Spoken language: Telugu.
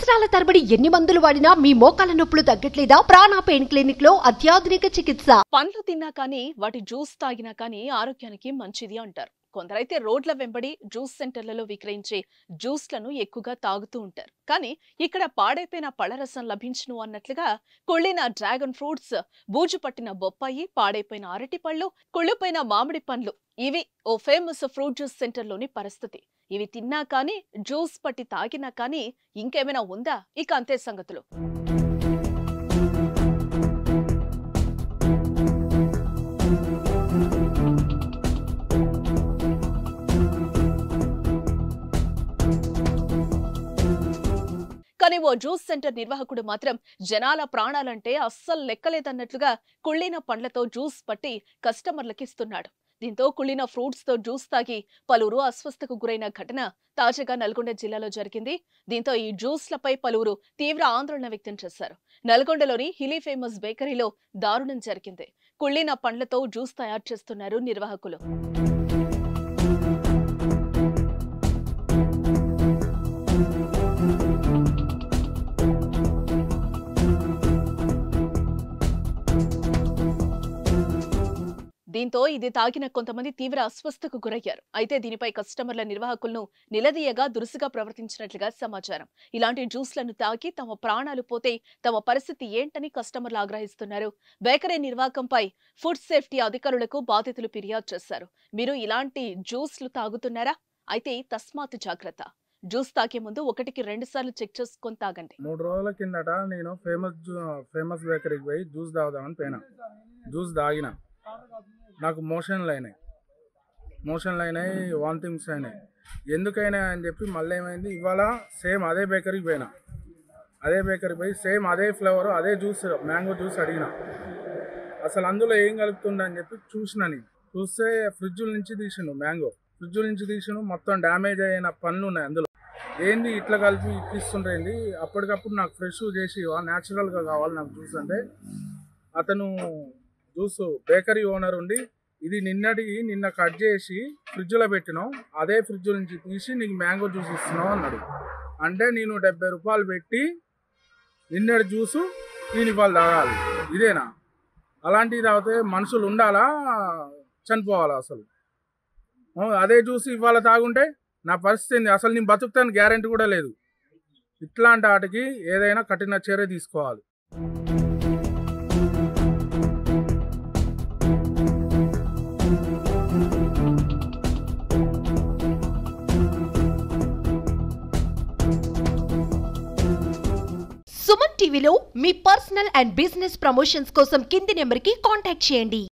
సంవత్సరాల తరబడి ఎన్ని మందులు వాడినా మీ మోకాల నొప్పులు తగ్గట్లేదా? ప్రాణ పెయిన్ క్లినిక్ లో అత్యాధునిక చికిత్స. పండ్లు తిన్నా కానీ వాటి జ్యూస్ తాగినా కానీ ఆరోగ్యానికి మంచిది అంటారు. కొందరైతే రోడ్ల వెంబడి జ్యూస్ సెంటర్లలో విక్రయించే జ్యూస్లను ఎక్కువగా తాగుతూ ఉంటారు. కానీ ఇక్కడ పాడైపోయిన పళ్ళరసం లభించును అన్నట్లుగా కుళ్ళిన డ్రాగన్ ఫ్రూట్స్, బూజు పట్టిన బొప్పాయి, పాడైపోయిన అరటి పళ్ళు, కుళ్ళిపోయిన మామిడి పండ్లు ఇవి ఓ ఫేమస్ ఫ్రూట్ జ్యూస్ సెంటర్లోని పరిస్థితి. ఇవి తిన్నా కానీ, జ్యూస్ పట్టి తాగినా కానీ ఇంకేమైనా ఉందా? ఇక అంతే సంగతులు. కానీ ఓ జ్యూస్ సెంటర్ నిర్వాహకుడు మాత్రం జనాల ప్రాణాలంటే అస్సలు లెక్కలేదన్నట్లుగా కుళ్ళిన పండ్లతో జ్యూస్ పట్టి కస్టమర్లకి ఇస్తున్నాడు. దీంతో కుళ్ళిన ఫ్రూట్స్ తో జ్యూస్ తాగి పలువురు అస్వస్థకు గురైన ఘటన తాజాగా నల్గొండ జిల్లాలో జరిగింది. దీంతో ఈ జ్యూస్లపై పలువురు తీవ్ర ఆందోళన వ్యక్తం చేశారు. నల్గొండలోని హిలీ ఫేమస్ బేకరీలో దారుణం జరిగింది. కుళ్ళిన పండ్లతో జ్యూస్ తయారు చేస్తున్నారు నిర్వాహకులు. దీంతో ఇది తాగిన కొంతమంది తీవ్ర అస్వస్థకు గురయ్యారు. అయితే దీనిపై కస్టమర్ల నిర్వాహకులను నిలదీయగా దురుసుగా ప్రవర్తించినట్లుగా సమాచారం. ఇలాంటి జ్యూస్లను తాగి తమ ప్రాణాలు పోతే తమ పరిస్థితి ఏంటని కస్టమర్లు ఆగ్రహిస్తున్నారు. బేకరీ నిర్వాహకంపై ఫుడ్ సేఫ్టీ అధికారులకు బాధితులు ఫిర్యాదు చేశారు. మీరు ఇలాంటి జ్యూస్లు తాగుతున్నారా? అయితే తస్మాత్ జాగ్రత్త. జ్యూస్ తాగే ముందు 1కి 2 సార్లు చెక్ చేసుకొని తాగండి. 3 రోజుల కిందట నేను ఫేమస్ బేకరీకి పోయి జ్యూస్ తాగుదామని పోయినా. జ్యూస్ తాగిన, నాకు మోషన్లు అయినాయి, వామిటింగ్స్ అయినాయి. ఎందుకైనా అని చెప్పి మళ్ళీ ఏమైంది, ఇవాళ సేమ్ అదే బేకరీకి పోయినా. అదే బేకరీ పోయి సేమ్ అదే ఫ్లేవర్, అదే జ్యూస్, మ్యాంగో జ్యూస్ అడిగిన. అసలు అందులో ఏం కలుపుతుండని చెప్పి చూసిన. నేను చూస్తే ఫ్రిడ్జ్ నుంచి తీసిండు, మొత్తం డ్యామేజ్ అయిన పనులు ఉన్నాయి అందులో. ఏంది ఇట్లా కలిపి ఇప్పిస్తుండేంది, అప్పటికప్పుడు నాకు ఫ్రెష్ చేసి న్యాచురల్గా కావాలి నాకు జ్యూస్ అంటే, అతను జ్యూస్ బేకరీ ఓనర్ ఉండి ఇది నిన్న కట్ చేసి ఫ్రిడ్జ్లో పెట్టినాం, అదే ఫ్రిడ్జ్ నుంచి తీసి నీకు మ్యాంగో జ్యూస్ ఇస్తున్నావు అన్నాడు. అంటే నేను 70 రూపాయలు పెట్టి నిన్నటి జ్యూసు నేను ఇవాళ తాగాలి? ఇదేనా? అలాంటివి తాగితే మనుషులు ఉండాలా, చనిపోవాలా? అసలు అదే జ్యూస్ ఇవాళ తాగుంటే నా పరిస్థితి ఏంది? అసలు నేను బతుకుతాను గ్యారెంటీ కూడా లేదు. ఇట్లాంటి వాటికి ఏదైనా కఠిన చర్య తీసుకోవాలి. సుమన్ టీవీలో మీ పర్సనల్ అండ్ బిజినెస్ ప్రమోషన్స్ కోసం కింది నెంబర్కి కాంటాక్ట్ చేయండి.